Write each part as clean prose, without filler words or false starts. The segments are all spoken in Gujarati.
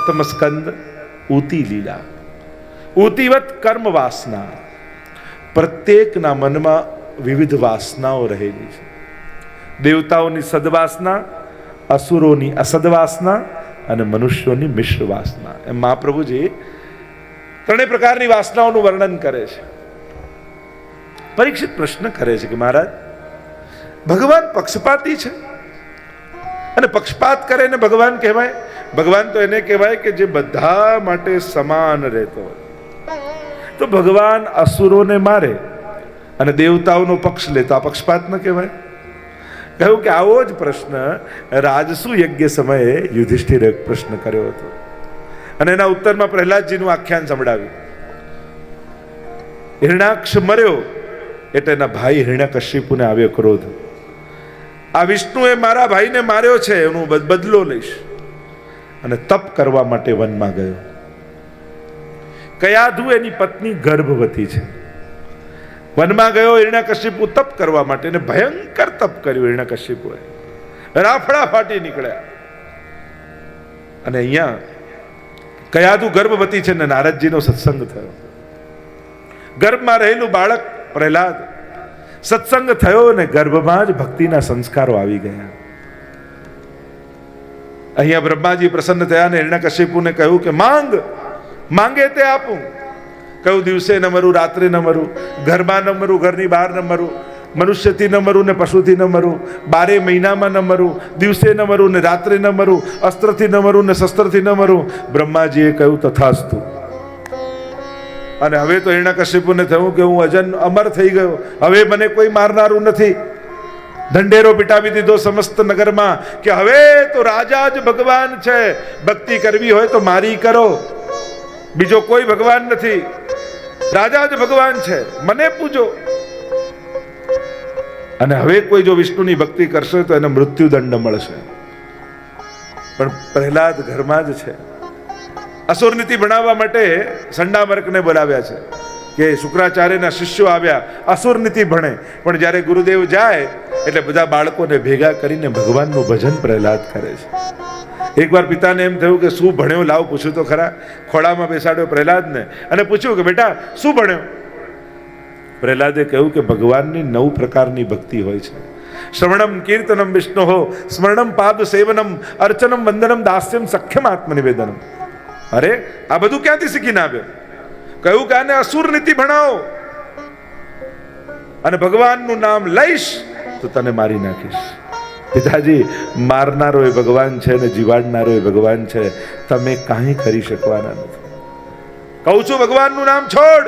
સપ્તમ સ્કંદ ઊતી લીલા. ઊતીવત કર્મ વાસના. પ્રત્યેકના મનમાં વિવિધ વાસનાઓ રહેલી છે. દેવતાઓની સદવાસના, અસુરોની અસદવાસના અને મનુષ્યોની મિશ્ર વાસના. એમ મહાપ્રભુજી ત્રણેય પ્રકારની વાસનાઓનું વર્ણન કરે છે. પરીક્ષિત પ્રશ્ન કરે છે કે મહારાજ, ભગવાન પક્ષપાતી છે અને પક્ષપાત કરે ને ભગવાન કહેવાય? ભગવાન તો એને કહેવાય કે જે બધા માટે સમાન રહેતો હોય. તો ભગવાન અસુરોને મારે અને દેવતાઓનો પક્ષ લે તો આ પક્ષપાત ન કહેવાય? કહ્યું કે આવો જ પ્રશ્ન રાજસુ યજ્ઞ સમયે યુધિષ્ઠિરે પ્રશ્ન કર્યો હતો અને એના ઉત્તરમાં પ્રહલાદજીનું આખ્યાન સંભળાવ્યું. હિરણાક્ષ મર્યો એટલે એના ભાઈ હિરણ્યકશિપુને આવ્યો ક્રોધ. આ વિષ્ણુએ મારા ભાઈને માર્યો છે, એનો બદલો લઈશ. અને તપ કરવા માટે વનમાં ગયો. કયાધુ એની પત્ની ગર્ભવતી છે. વનમાં ગયો હિરણ્યકશિપુ તપ કરવા માટે, અને ભયંકર તપ કર્યું હિરણ્યકશિપુએ. રાફડા ફાટી નીકળ્યા. અને અહીંયા કયાધુ ગર્ભવતી છે ને નારદજીનો સત્સંગ થયો. ગર્ભમાં રહેલું બાળક પ્રહલાદ, સત્સંગ થયો ને ગર્ભમાં જ ભક્તિના સંસ્કારો આવી ગયા. અહીંયા બ્રહ્માજી પ્રસન્ન થયા ને હિરણ્યકશિપુને કહ્યું કે માંગે તે આપું. કહ્યું દિવસે ન મરું, રાત્રે ન મરું, ઘરમાં ન મરું, ઘરની બહાર ન મરું, મનુષ્યથી ન મરું ને પશુથી ન મરું, 12 મહિનામાં ન મરું, દિવસે ન મરું ને રાત્રે ન મરું, અસ્ત્રથી ન મરું ને શસ્ત્રથી ન મરું. બ્રહ્માજીએ કહ્યું તથાસ્તુ. અને હવે તો હિરણ્યકશિપુને થયું કે હું અજન અમર થઈ ગયો, હવે મને કોઈ મારનારું નથી. ઢંઢેરો પીટાવી દીધો સમસ્ત નગરમાં કે હવે તો રાજા જ ભગવાન છે, ભક્તિ કરવી હોય તો મારી કરો, બીજો કોઈ ભગવાન નથી, રાજા જ ભગવાન છે, મને પૂજો. અને હવે કોઈ જો વિષ્ણુની ભક્તિ કરશે તો એને મૃત્યુદંડ મળશે. પણ પ્રહલાદ ઘરમાં જ છે. અસુર નીતિ ભણાવવા માટે સંડામર્કને બોલાવ્યા છે કે શુક્રાચાર્યના શિષ્યો આવ્યા, અસુર નીતિ ભણે. પણ જ્યારે ગુરુદેવ જાય એટલે બધા બાળકોને ભેગા કરીને ભગવાનનું ભજન પ્રહલાદ કરે છે. એકવાર પિતાને એમ થયું કે શું ભણ્યો, લાવ પૂછ્યું તો ખરા. ખોળામાં બેસાડ્યો પ્રહલાદને અને પૂછ્યું કે બેટા શું ભણ્યો? પ્રહલાદે કહ્યું કે ભગવાનની 9 પ્રકારની ભક્તિ હોય છે. શ્રવણમ કીર્તનમ વિષ્ણુહો સ્મરણમ પાદ સેવનમ અર્ચનમ વંદનમ દાસ્યમ સખ્યમ આત્મનિવેદનમ. અરે આ બધું ક્યાંથી શીખીને આવ્યો? કહ્યું કે આને અસુર નીતિ ભણાવો અને ભગવાનનું નામ લઈશ તો તને મારી નાખીશ. પિતાજી, મારનારો એ ભગવાન છે ને જીવાડનારો એ ભગવાન છે, તમે કાંઈ કરી શકવાના નથી. કહું છું ભગવાનનું નામ છોડ.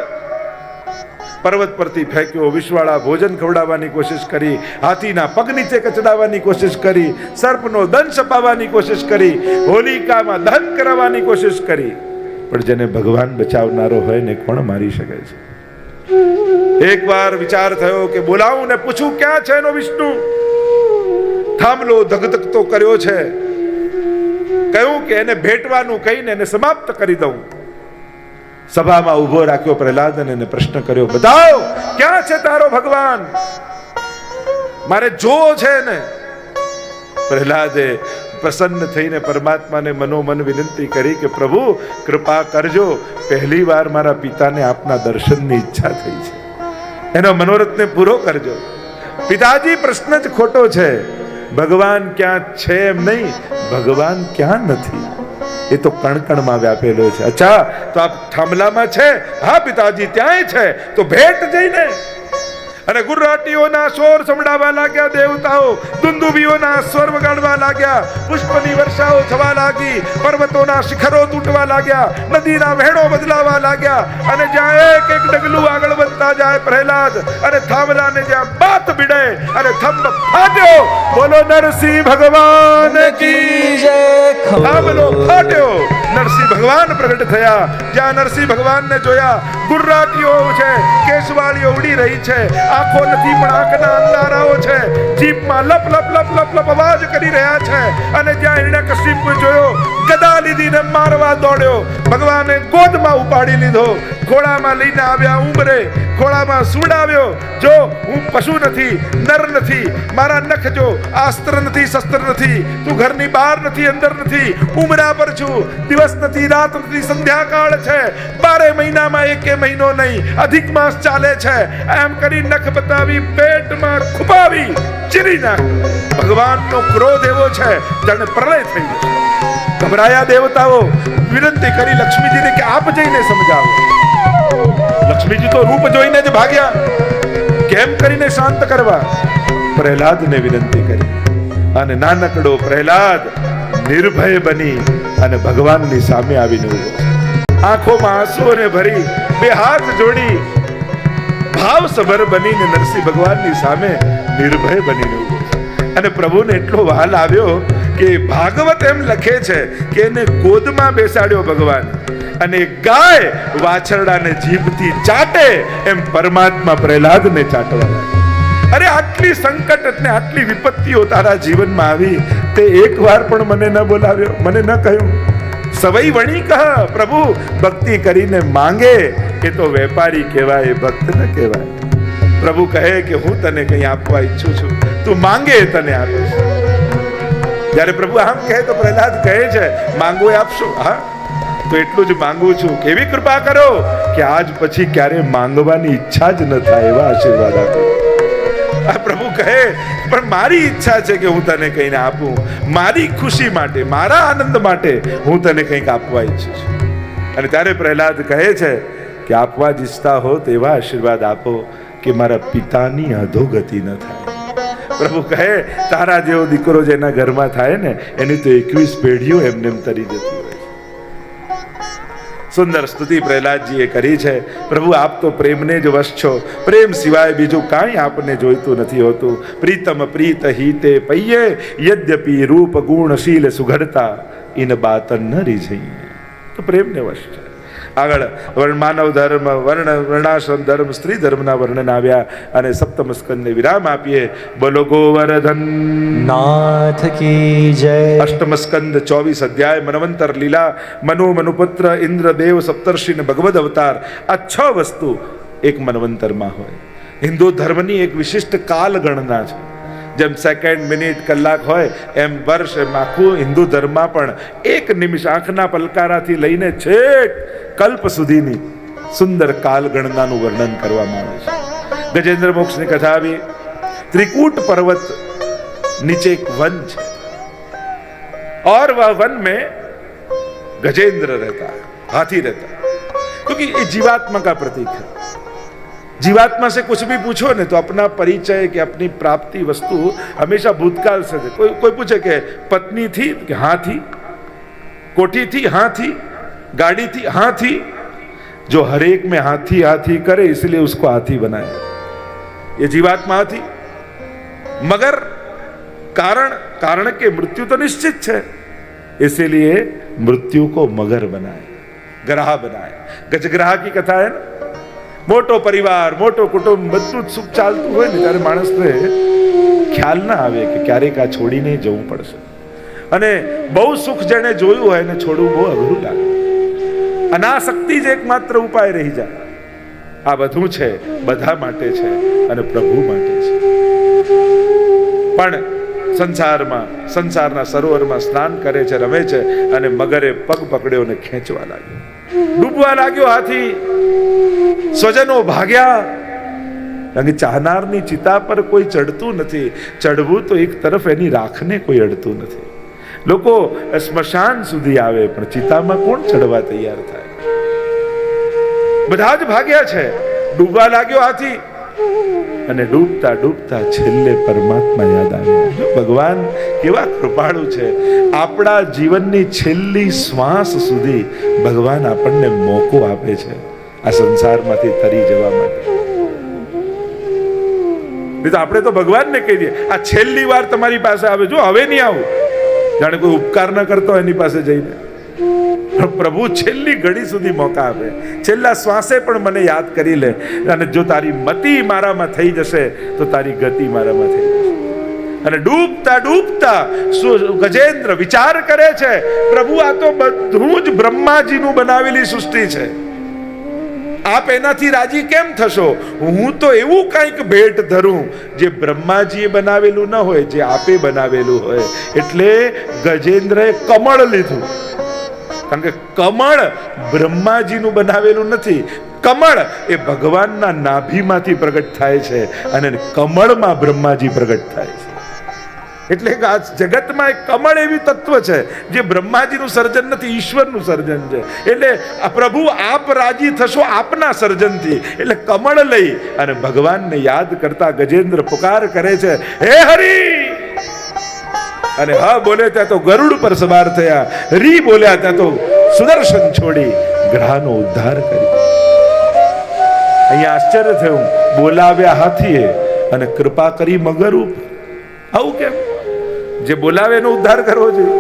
પર્વત પરથી ફેંક્યો, વિષવાળા ભોજન ખવડાવવાની કોશિશ કરી, હાથીના પગ નીચે કચડાવવાની કોશિશ કરી, સર્પનો દંશ અપાવવાની કોશિશ કરી, હોલિકામાં દહન કરાવવાની કોશિશ કરી. પણ જેને ભગવાન બચાવનારો હોય ને કોણ મારી શકે છે? એકવાર વિચાર થયો કે બોલાવું ને પૂછું ક્યાં છે એનો વિષ્ણુ. થાંભલો ધગધગતો કર્યો છે. કહ્યું કે એને ભેટવાનું કહીને એને સમાપ્ત કરી દઉં. સભામાં ઉભો રાખ્યો પ્રહલાદ અને એને પ્રશ્ન કર્યો, બતાવ ક્યાં છે તારો ભગવાન, મારે જોવો છે ને. પ્રહલાદે પ્રસન્ન થઈને પરમાત્માને મનોમન વિનંતી કરી કે પ્રભુ કૃપા કરજો, પહેલી વાર મારા પિતાને આપના દર્શનની ઈચ્છા થઈ છે, એનો મનોરથને પૂરો કરજો. પિતાજી પ્રશ્ન જ ખોટો છે, ભગવાન ક્યાં છે એમ નહીં, ભગવાન ક્યાં નથી એ તો કણકણમાં વ્યાપેલો છે. અચ્છા, તો આપ થાંભલામાં છે? હા પિતાજી ત્યાંય છે. તો ભેટ જઈને. અને ગુર્રાટીઓના શોર સંભળાવા લાગ્યા, દેવતાઓ દુંદુભીઓના સ્વર વગાડવા લાગ્યા, પુષ્પની વર્ષાઓ થવા લાગી, પર્વતોના શિખરો તૂટવા લાગ્યા, નદીના વહેણો બદલાવા લાગ્યા. અને જ્યાં એક એક ડગલું આગળ વધતા જાય પ્રહલાદ અને થાંભલાને જ્યાં બાત ભીડે અને થંભ ફાટ્યો, બોલો નરસિંહ ભગવાન કી જય. થાંભલો ફાટ્યો, નરસિંહ ભગવાન પ્રગટ થયા. જ્યાં નરસિંહ ભગવાનને જોયા, ગુર્રાટીઓ છે, કેશવાળીઓ ઉડી રહી છે, આંખો નથી પણ આંખના અંધારાઓ છે, જીભમાં લપ લપ લપ લપ લપ અવાજ કરી રહ્યા છે. અને જ્યાં હિરણ્યકશિપુ જોયો, ગદા લીધીને મારવા દોડ્યો. ભગવાને ગોદમાં ઉપાડી લીધો, ખોળામાં લઈને આવ્યા, ઉંબરે ખોળામાં સુડાવ્યો. જો હું પશુ નથી, નર નથી, મારા નખ જો, અસ્ત્ર નથી, શસ્ત્ર નથી, તું ઘરની બહાર નથી, અંદર નથી, ઉમરા પર છું, દિવસ નથી, રાત નથી, સંધ્યાકાળ છે, 12 મહિનામાં એકે મહિનો નહીં, અધિક માસ ચાલે છે. એમ કરી નખ બતાવી, પેટમાં ખુપાવી ચીરી નાખ. ભગવાનનો ક્રોધ એવો છે જાણે પ્રલય થઈ જશે. ગભરાયા દેવતાઓ વિનંતી કરી લક્ષ્મીજીને કે આપ જઈને સમજાવો. લક્ષ્મીજી તો રૂપ જોઈને જ ભાગ્યા. કેમ કરીને શાંત કરવા? પ્રહલાદને વિનંતી કરી અને નાનકડો પ્રહલાદ નિર્ભય બની અને ભગવાનની સામે આવીને ઉભો, આંખોમાં આંસુઓને ભરી, બે હાથ જોડી ભાવસભર બનીને નરસિંહ ભગવાનની સામે નિર્ભય બનીને ઉભો. અને પ્રભુને એટલો વહાલ આવ્યો કે ભાગવત એમ લખે છે કે એને ગોદમાં બેસાડ્યો ભગવાન, અને ગાય વાછરડાને જીભથી ચાટે એમ પરમાત્મા પ્રહલાદને ચાટવા લાગ્યા. અરે આટલી સંકટ અને આટલી વિપત્તિઓ તારા જીવનમાં આવી, તે એકવાર પણ મને ન બોલાવ્યો, મને ન કહ્યું. સવઈ વણી કહ પ્રભુ, ભક્તિ કરીને માંગે એ તો વેપારી કહેવાય, ભક્ત ન કહેવાય. પ્રભુ કહે કે હું તને કંઈ આપવા ઈચ્છું છું, તું માંગે તને આપીશ. જ્યારે પ્રભુ આમ કહે તો પ્રહલાદ કહે છે માંગો એ આપશો. હા, તો એટલું જ માંગુ છું, કેવી કૃપા કરો કે આજ પછી ક્યારે માંગવાની ઈચ્છા જ ન થાય, એવા આશીર્વાદ આપો. આ પ્રભુ કહે પણ મારી ઈચ્છા છે કે હું તને કંઈને આપું, મારી ખુશી માટે, મારા આનંદ માટે હું તને કંઈક આપવા ઈચ્છું છું. અને ત્યારે પ્રહલાદ કહે છે કે આપવા જ ઈચ્છતા હો તેવા આશીર્વાદ આપો કે મારા પિતાની અધોગતિ ન થાય. પ્રભુ કહે તારા જેવો દીકરો જેના ઘરમાં થાય ને, એની તો 21 પેઢીઓ એમને તરી જતી હોય. સુંદર સ્તુતિ પ્રહલાદજીએ કરી છે. પ્રભુ આપ તો પ્રેમને જ વશ છો, પ્રેમ સિવાય બીજું કાંઈ આપને જોઈતું નથી હોતું. પ્રીતમ પ્રીત હિતે પૈયે, યદ્યપિ રૂપ ગુણ શીલ સુઘડતા, ઇન બાત ન રીઝઈએ. તો પ્રેમને વશ છે. આગળ માનવ ધર્મ, વર્ણાશ્રમ ધર્મ, સ્ત્રી ધર્મના વર્ણન આવ્યા અને સપ્તમ સ્કંદને વિરામ આપીએ. બોલો ગોવર્ધન નાથ કી જય. અષ્ટમ સ્કંદ 24 અધ્યાય મનવંતર લીલા, મનુ, મનુપુત્ર, ઇન્દ્રદેવ, સપ્તર્ષિ ને ભગવદ અવતાર. આ 6 વસ્તુ એક મનવંતરમાં હોય. હિન્દુ ધર્મની એક વિશિષ્ટ કાલ ગણના છે. જેમ સેકન્ડ, મિનિટ, કલાક હોય એમ વર્ષ, એમ આખું હિન્દુ ધર્મમાં પણ એક નિમિષ, આંખના પલકારાથી લઈને છેક કલ્પ સુધીની સુંદર કાલ ગણનાનું વર્ણન કરવામાં આવે છે. ગજેન્દ્ર મોક્ષની કથા આવી. ત્રિકૂટ પર્વત નીચે એક વન છે और वह वन में गजेंद्र रहता है, हाथी रहता है, क्योंकि ये जीवात्मा का प्रतीक है. जीवात्मा से कुछ भी पूछो ने तो अपना परिचय कि अपनी प्राप्ति वस्तु हमेशा भूतकाल से दे. कोई पूछे कि पत्नी थी, कि हाँ थी, कोठी थी, हाँ थी, गाड़ी थी, हाँ थी. जो हर एक में हाथी हाथी करे इसलिए उसको हाथी बनाया. ये जीवात्मा थी. मगर कारण के मृत्यु तो निश्चित है, इसीलिए मृत्यु को मगर बनाए, ग्राह बनाए. गजग्राह की कथा है ना. મોટો પરિવાર, મોટો કુટુંબ, બધું જ સુખ ચાલતું હોય ને ત્યારે માણસને ખ્યાલ ના આવે કે ક્યારેક આ છોડીને જવું પડશે. અને બહુ સુખ જેને જોયું હોય ને છોડવું બહુ અઘરું લાગે. અનાસક્તિ જ એકમાત્ર ઉપાય રહી જાય. આ બધું છે, બધા માટે છે અને પ્રભુ માટે છે. પણ સંસારના સરોવરમાં સ્નાન કરે છે, રમે છે, અને મગરે પગ પકડ્યો ને ખેંચવા લાગ્યો. ડૂબવા લાગ્યો હાથી. સ્વજનો ભાગ્યા. કારણ કે ચાહનારની ચિતા પર કોઈ ચડતું નથી. ચડવું તો એક તરફ એની રાખને કોઈ અડતું નથી. લોકો સ્મશાન સુધી આવે પણ ચિતામાં કોણ ચડવા તૈયાર થાય? બધા જ ભાગ્યા છે. ડૂબવા લાગ્યો હાથી અને ડૂબતા ડૂબતા છેલ્લે પરમાત્મા યાદ આવ્યા. ભગવાન કેવા કૃપાળુ છે. આપણા જીવનની છેલ્લી શ્વાસ સુધી ભગવાન આપણને મોકો આપે છે આ સંસારમાંથી તરી જવા માટે. આપણે તો ભગવાનને કહી દઈએ આ છેલ્લી વાર તમારી પાસે આવે, જો હવે નહીં આવું, જાણે કોઈ ઉપકાર ન કરતો એની પાસે જઈને. પ્રભુ છેલ્લી ઘડી સુધી મોકા આપે. છેલ્લા શ્વાસે પણ મને યાદ કરી લે, અને જો તારી મતિ મારામાં થઈ જશે તો તારી ગતિ મારામાં થઈ જશે. અને ડૂબતા ડૂબતા ગજેન્દ્ર વિચાર કરે છે, પ્રભુ આ તો બધું જ બ્રહ્માજીનું બનાવેલી સૃષ્ટિ છે, આપ એનાથી રાજી કેમ થશો? હું તો એવું કંઈક ભેટ ધરું જે બ્રહ્માજીએ બનાવેલું ન હોય, જે આપે બનાવેલું હોય. એટલે ગજેન્દ્રએ કમળ લીધું, કારણ કે કમળ બ્રહ્માજીનું બનાવેલું નથી. કમળ એ ભગવાનના નાભીમાંથી પ્રગટ થાય છે અને કમળમાં બ્રહ્માજી પ્રગટ થાય છે. એટલે કે આ જગતમાં એક કમળ એવી તત્વ છે જે બ્રહ્માજીનું સર્જન નથી, ઈશ્વરનું સર્જન છે. એટલે આ પ્રભુ આપ રાજી થશો આપના સર્જનથી. એટલે કમળ લઈ અને ભગવાનને યાદ કરતા ગજેન્દ્ર પુકાર કરે છે, હે હરી! અને હા બોલે ત્યાં તો ગરુડ પર સવાર થયા, રી બોલ્યા ત્યાં તો સુદર્શન છોડી ગ્રહનો ઉદ્ધાર કર્યો. અહીંયા આશ્ચર્ય થયું, બોલાવ્યા હાથીએ અને કૃપા કરી મગર ઉપર. આવું કેમ? જે બોલાવે એનો ઉદ્ધાર કરવો જોઈએ.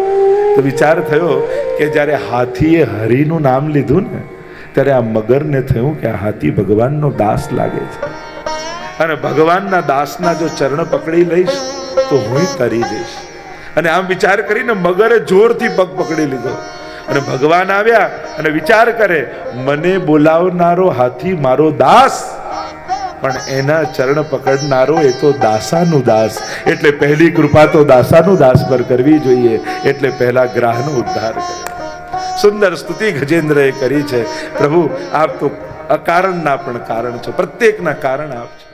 તો વિચાર થયો કે જ્યારે હાથીએ હરિનું નામ લીધું ને, ત્યારે આ મગરને થયું કે આ હાથી ભગવાનનો દાસ લાગે છે, અને ભગવાનના દાસના જો ચરણ પકડી લઈશ તો હું તરી જઈશ. અને આમ વિચાર કરીને મગરે જોરથી પગ પકડી લીધો. અને ભગવાન આવ્યા અને વિચાર કરે, મને બોલાવનારો હાથી મારો દાસ, પણ એના ચરણ પકડનારો એ તો દાસાનું દાસ. એટલે પહેલી કૃપા તો દાસાનું દાસ પર કરવી જોઈએ. એટલે પહેલા ગ્રહનો ઉદ્ધાર કર્યો. સુંદર સ્તુતિ ગજેન્દ્રએ કરી છે. પ્રભુ આપ તો અકારણના પણ કારણ છો, પ્રત્યેકના કારણ આપ છો.